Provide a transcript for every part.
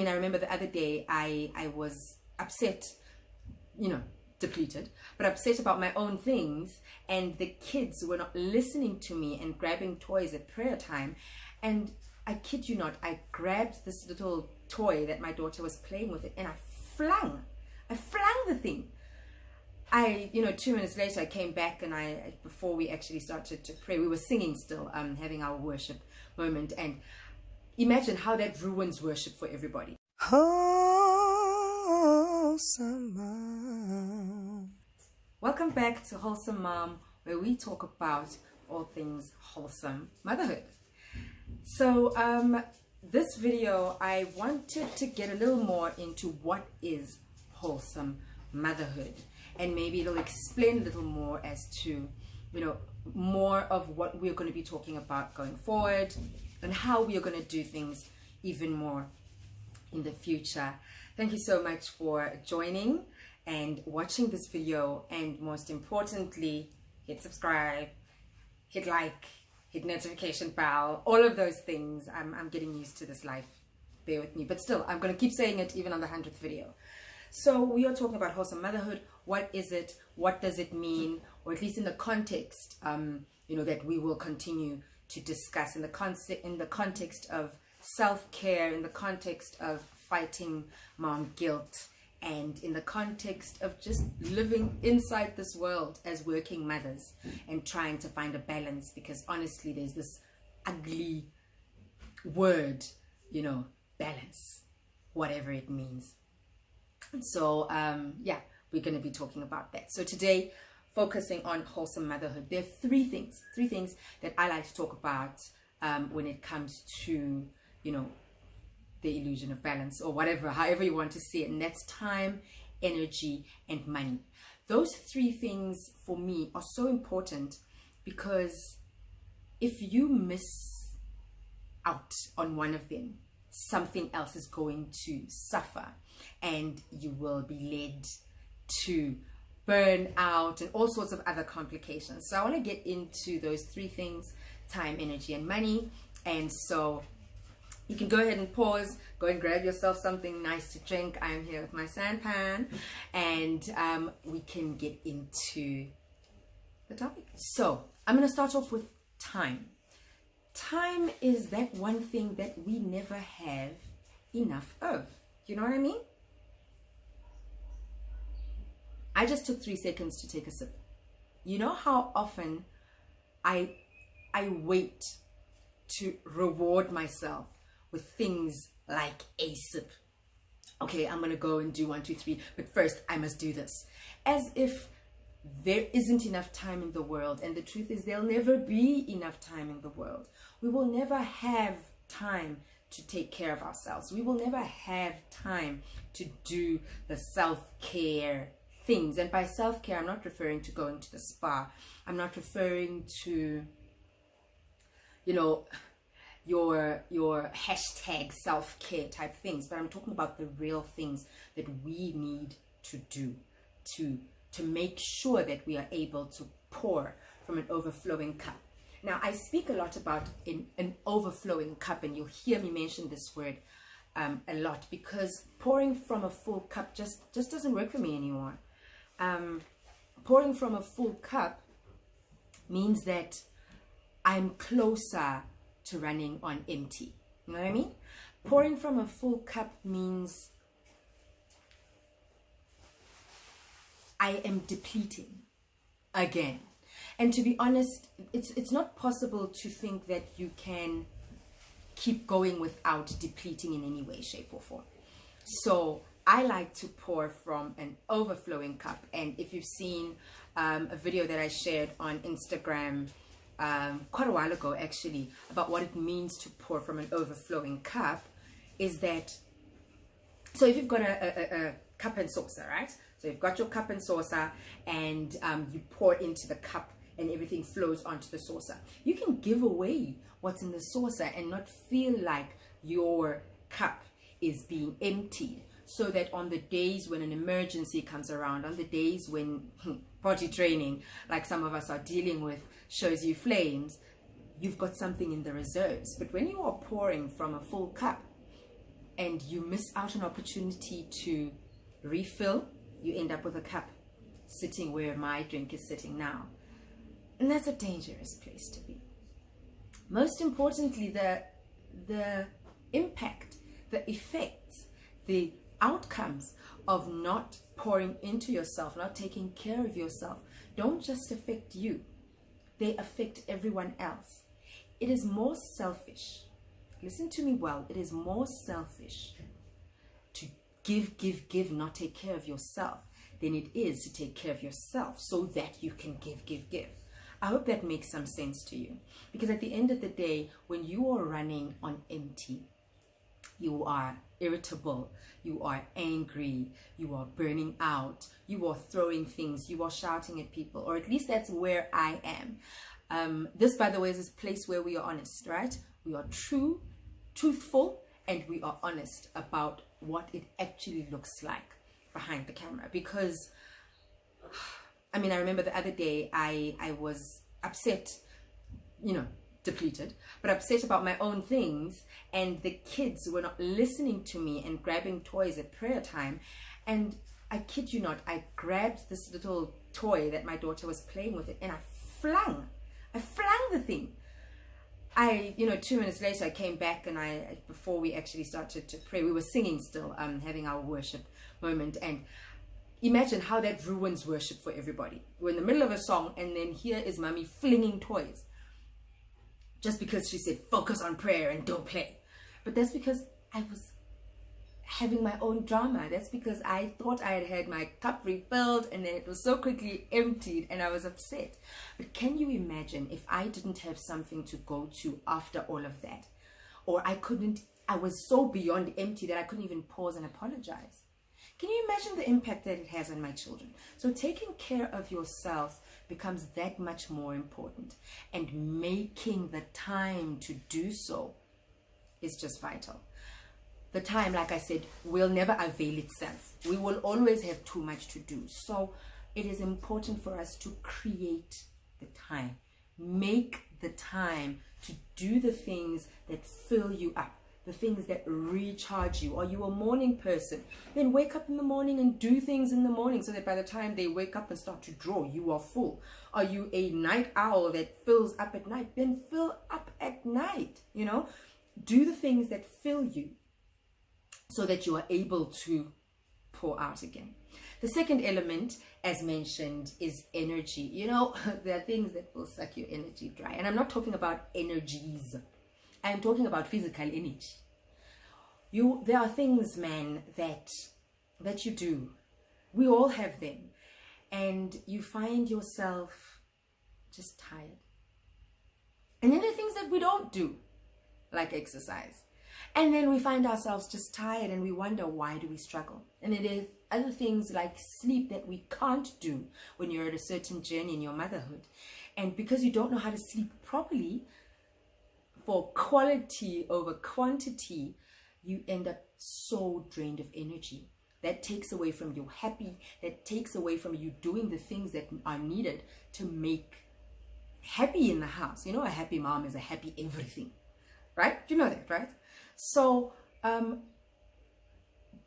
mean, I remember the other day I was upset, you know, depleted, but upset about my own things, and the kids were not listening to me and grabbing toys at prayer time. And I kid you not, I grabbed this little toy that my daughter was playing with, and I flung the thing. You know, 2 minutes later I came back, and before we actually started to pray, we were singing still, having our worship moment, and imagine how that ruins worship for everybody. Wholesome Mom. Welcome back to Wholesome Mom, where we talk about all things wholesome motherhood. So this video, I wanted to get a little more into what is wholesome motherhood, and maybe it'll explain a little more as to, you know, more of what we're going to be talking about going forward, and how we are going to do things even more in the future. Thank you so much for joining and watching this video, and most importantly, hit subscribe, hit like, hit notification bell, all of those things. I'm getting used to this life, bear with me, but still I'm going to keep saying it even on the 100th video. So we are talking about wholesome motherhood. What is it? What does it mean? Or at least in the context, you know, that we will continue to discuss in the context of self-care, in the context of fighting mom guilt, and in the context of just living inside this world as working mothers and trying to find a balance, because honestly there's this ugly word, you know, balance, whatever it means. So yeah, we're going to be talking about that. So today, focusing on wholesome motherhood, there are three things that I like to talk about when it comes to, you know, the illusion of balance, or whatever, however you want to see it. And that's time, energy, and money. Those three things for me are so important, because if you miss out on one of them, something else is going to suffer, and you will be led to burn out and all sorts of other complications. So I want to get into those three things: time, energy, and money. And so you can go ahead and pause, go and grab yourself something nice to drink. I am here with my sampan, and we can get into the topic. So I'm going to start off with time. Time is that one thing that we never have enough of. You know what I mean? I just took 3 seconds to take a sip. You know how often I wait to reward myself with things like a sip. Okay, I'm gonna go and do 1, 2, 3, but first I must do this. As if there isn't enough time in the world. And the truth is, there'll never be enough time in the world. We will never have time to take care of ourselves. We will never have time to do the self-care things. And by self-care, I'm not referring to going to the spa. I'm not referring to, you know, your hashtag self-care type things, but I'm talking about the real things that we need to do to make sure that we are able to pour from an overflowing cup. Now, I speak a lot about an overflowing cup, and you'll hear me mention this word a lot, because pouring from a full cup just doesn't work for me anymore. Pouring from a full cup means that I'm closer to running on empty. You know what I mean? Pouring from a full cup means I am depleting again. And to be honest, it's not possible to think that you can keep going without depleting in any way, shape, or form. So I like to pour from an overflowing cup. And if you've seen a video that I shared on Instagram quite a while ago, actually, about what it means to pour from an overflowing cup, is that, so if you've got a cup and saucer, right? So you've got your cup and saucer, and you pour into the cup, and everything flows onto the saucer. You can give away what's in the saucer and not feel like your cup is being emptied, so that on the days when an emergency comes around, on the days when potty training, like some of us are dealing with, shows you flames, you've got something in the reserves. But when you are pouring from a full cup, and you miss out an opportunity to refill, you end up with a cup sitting where my drink is sitting now. And that's a dangerous place to be. Most importantly, the impact, the effects, the outcomes of not pouring into yourself, not taking care of yourself, don't just affect you. They affect everyone else. It is more selfish. Listen to me well. It is more selfish to give, not take care of yourself than it is to take care of yourself so that you can give. I hope that makes some sense to you. Because at the end of the day, when you are running on empty, you are irritable, you are angry, you are burning out, you are throwing things, you are shouting at people, or at least that's where I am. This, by the way, is a place where we are honest, right? We are truthful, and we are honest about what it actually looks like behind the camera. Because I mean, I remember the other day I was upset, depleted, but upset about my own things, and the kids were not listening to me and grabbing toys at prayer time. And I kid you not, I grabbed this little toy that my daughter was playing with, and I flung the thing. 2 minutes later I came back, and before we actually started to pray, we were singing still, having our worship moment, and imagine how that ruins worship for everybody. We're in the middle of a song, and then here is mommy flinging toys just because she said focus on prayer and don't play. But that's because I was having my own drama. That's because I thought I had my cup refilled, and then it was so quickly emptied, and I was upset. But can you imagine if I didn't have something to go to after all of that? Or I was so beyond empty that I couldn't even pause and apologize. Can you imagine the impact that it has on my children? So taking care of yourself becomes that much more important, and making the time to do so is just vital. The time, like I said, will never avail itself. We will always have too much to do. So it is important for us to create the time. Make the time to do the things that fill you up, the things that recharge you. Are you a morning person? Then wake up in the morning and do things in the morning, so that by the time they wake up and start to draw, you are full. Are you a night owl that fills up at night? Then fill up at night. Do the things that fill you, so that you are able to pour out again. The second element, as mentioned, is energy. There are things that will suck your energy dry. And I'm not talking about energies. I'm talking about physical energy. There are things, man, that you do. We all have them. And you find yourself just tired. And then there are things that we don't do, like exercise. And then we find ourselves just tired, and we wonder, why do we struggle? And then there's other things like sleep that we can't do when you're at a certain journey in your motherhood. And because you don't know how to sleep properly, for quality over quantity, you end up so drained of energy. That takes away from you happy. That takes away from you doing the things that are needed to make happy in the house. A happy mom is a happy everything, right? You know that, right? So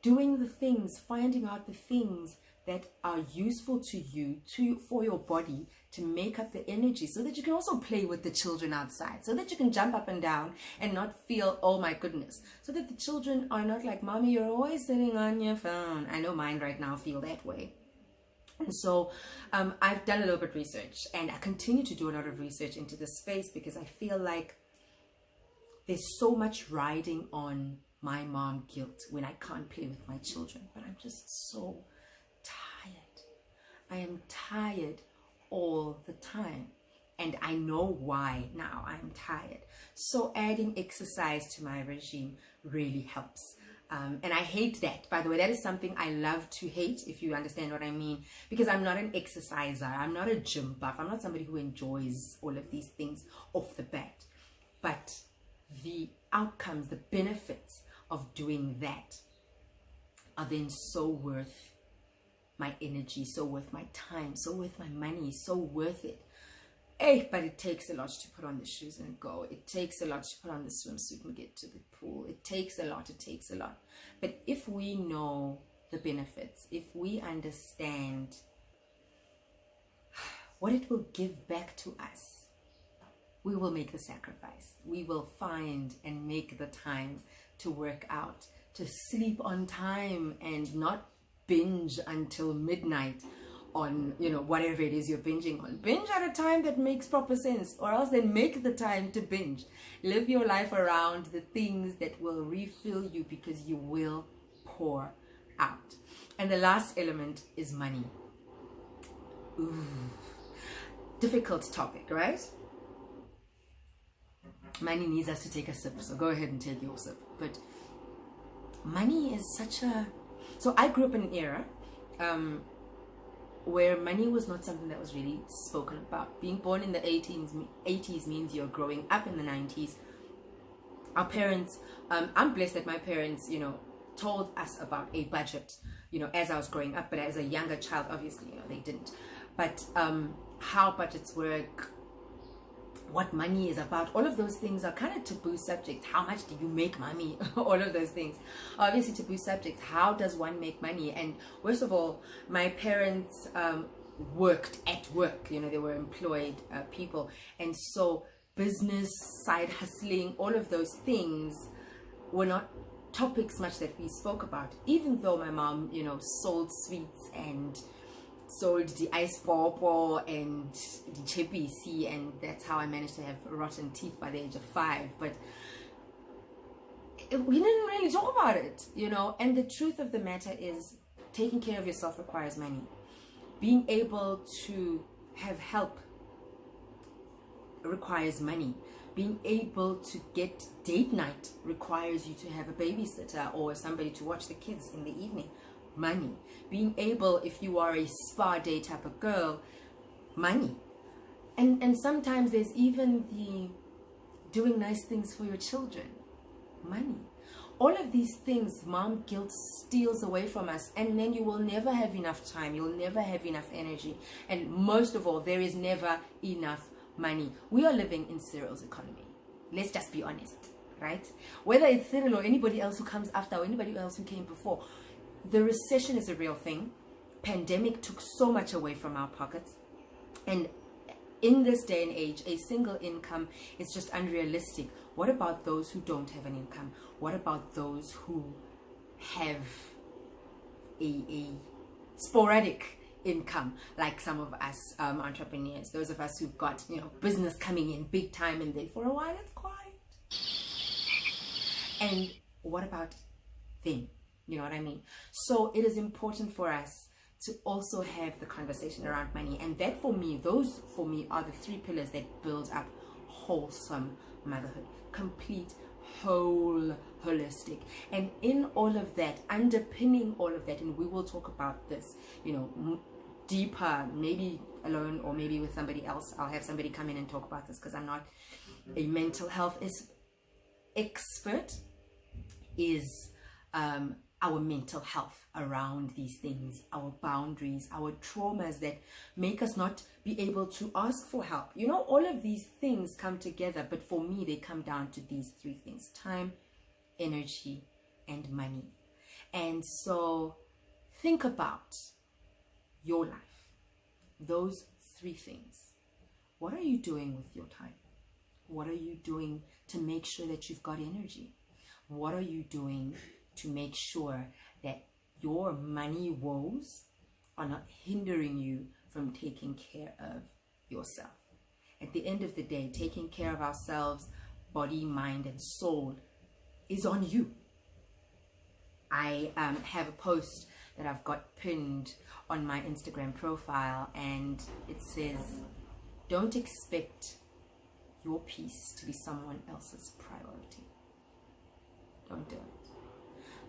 doing the things, finding out the things that are useful to you, for your body, to make up the energy, so that you can also play with the children outside, so that you can jump up and down and not feel, oh my goodness, so that the children are not like, mommy, you're always sitting on your phone. I know mine right now feel that way. And so I've done a little bit of research, and I continue to do a lot of research into this space, because I feel like there's so much riding on my mom guilt when I can't play with my children. But I'm just so tired. I am tired all the time, and I know why now I'm tired. So adding exercise to my regime really helps. And I hate that, by the way. That is something I love to hate, if you understand what I mean, because I'm not an exerciser. I'm not a gym buff. I'm not somebody who enjoys all of these things off the bat. But the outcomes, the benefits of doing that are then so worth my energy, so worth my time, so worth my money, so worth it. Hey, but it takes a lot to put on the shoes and go. It takes a lot to put on the swimsuit and get to the pool. It takes a lot. It takes a lot. But if we know the benefits, if we understand what it will give back to us, we will make the sacrifice. We will find and make the time to work out, to sleep on time and not binge until midnight on, you know, whatever it is you're binging on. Binge at a time that makes proper sense, or else then make the time to binge. Live your life around the things that will refill you, because you will pour out. And the last element is money. Ooh, difficult topic, right? Money needs us to take a sip, so go ahead and take your sip. But money is such a... So I grew up in an era where money was not something that was really spoken about. Being born in the 80s means you're growing up in the 90s. Our parents, I'm blessed that my parents, you know, told us about a budget, you know, as I was growing up. But as a younger child, obviously, you know, they didn't. But how budgets work, what money is about, all of those things are kind of taboo subjects. How much do you make money? All of those things obviously taboo subjects. How does one make money? And worst of all, my parents worked at work, you know, they were employed people, and so business, side hustling, all of those things were not topics much that we spoke about. Even though my mom, you know, sold sweets and sold the ice popo and the chipisi, and that's how I managed to have rotten teeth by the age of 5. But we didn't really talk about it, you know. And the truth of the matter is, taking care of yourself requires money. Being able to have help requires money. Being able to get date night requires you to have a babysitter or somebody to watch the kids in the evening. Money. Being able, if you are a spa day type of girl, money. And sometimes there's even the doing nice things for your children. Money. All of these things, mom guilt steals away from us, and then you will never have enough time, you'll never have enough energy, and most of all, there is never enough money. We are living in Cyril's economy. Let's just be honest, right? Whether it's Cyril or anybody else who comes after, or anybody else who came before, the recession is a real thing. Pandemic took so much away from our pockets, and in this day and age, a single income is just unrealistic. What about those who don't have an income? What about those who have a sporadic income, like some of us entrepreneurs, those of us who've got, you know, business coming in big time, and then for a while it's quiet? And what about them? You know what I mean? So it is important for us to also have the conversation around money. And that for me, those for me are the 3 pillars that build up wholesome motherhood. Complete, whole, holistic. And in all of that, underpinning all of that, and we will talk about this, you know, deeper, maybe alone or maybe with somebody else. I'll have somebody come in and talk about this, because I'm not a mental health expert, is our mental health around these things, our boundaries, our traumas that make us not be able to ask for help. You know, all of these things come together, but for me, they come down to these 3 things: time, energy, and money. And so think about your life, those 3 things. What are you doing with your time? What are you doing to make sure that you've got energy? What are you doing to make sure that your money woes are not hindering you from taking care of yourself? At the end of the day, taking care of ourselves, body, mind, and soul, is on you. I have a post that I've got pinned on my Instagram profile, and it says, don't expect your peace to be someone else's priority. Don't do it.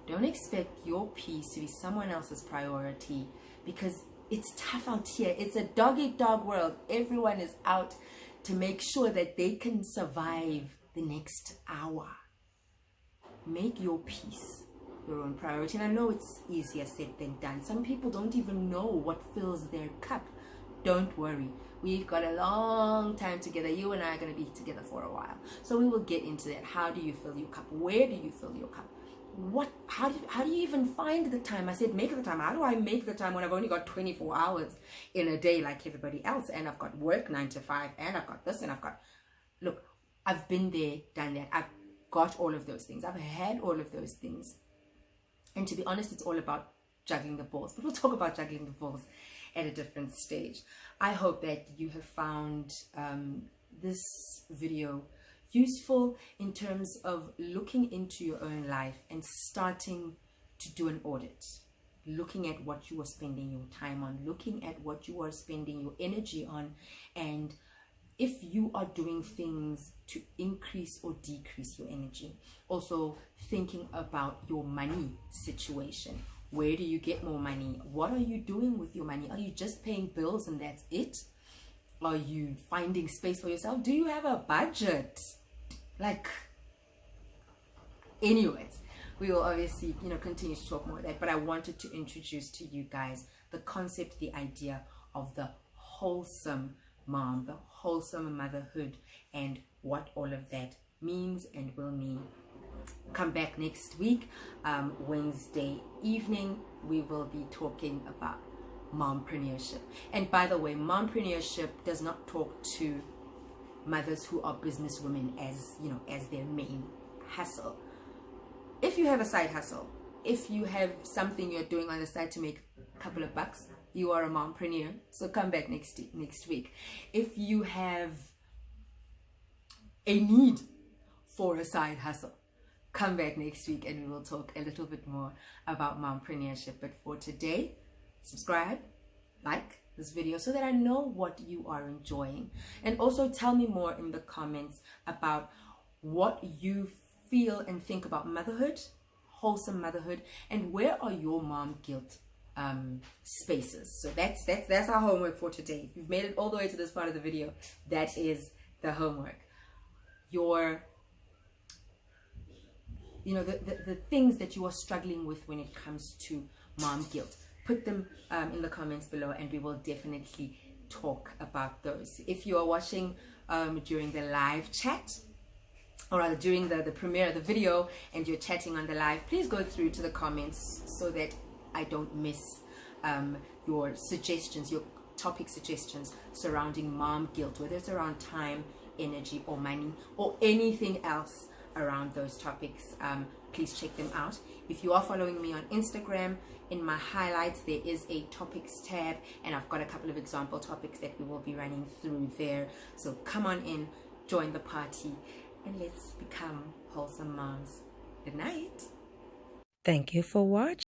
Don't expect your peace to be someone else's priority, because it's tough out here. It's a dog-eat-dog world. Everyone is out to make sure that they can survive the next hour. Make your peace your own priority. And I know it's easier said than done. Some people don't even know what fills their cup. Don't worry. We've got a long time together. You and I are going to be together for a while. So we will get into that. How do you fill your cup? Where do you fill your cup? How do you even find the time? I said make the time. How do I make the time when I've only got 24 hours in a day like everybody else, and I've got work 9 to 5, and I've got this, and I've got, look, I've been there, done that. I've got all of those things. I've had all of those things. And to be honest, it's all about juggling the balls. But we'll talk about juggling the balls at a different stage. I hope that you have found this video useful in terms of looking into your own life and starting to do an audit, looking at what you are spending your time on, looking at what you are spending your energy on, and if you are doing things to increase or decrease your energy. Also thinking about your money situation. Where do you get more money? What are you doing with your money? Are you just paying bills and that's it? Are you finding space for yourself? Do you have a budget? Like, anyways, we will obviously, continue to talk more of that, but I wanted to introduce to you guys the concept, the idea of the wholesome mom, the wholesome motherhood, and what all of that means and will mean. Come back next week, Wednesday evening. We will be talking about mompreneurship. And by the way, mompreneurship does not talk to mothers who are businesswomen as their main hustle. If you have a side hustle, if you have something you're doing on the side to make a couple of bucks, you are a mompreneur. So come back next week. If you have a need for a side hustle, come back next week and we will talk a little bit more about mompreneurship. But for today, subscribe, like this video so that I know what you are enjoying, and also tell me more in the comments about what you feel and think about motherhood, wholesome motherhood, and where are your mom guilt spaces. So that's our homework for today. If you've made it all the way to this part of the video, that is the homework. Your the things that you are struggling with when it comes to mom guilt, put them in the comments below, and we will definitely talk about those. If you are watching during the live chat, or rather during the premiere of the video, and you're chatting on the live, please go through to the comments so that I don't miss your suggestions, your topic suggestions surrounding mom guilt, whether it's around time, energy, or money, or anything else around those topics. Please check them out. If you are following me on Instagram, in my highlights there is a topics tab, and I've got a couple of example topics that we will be running through there. So come on in, join the party, and let's become wholesome moms. Good night. Thank you for watching.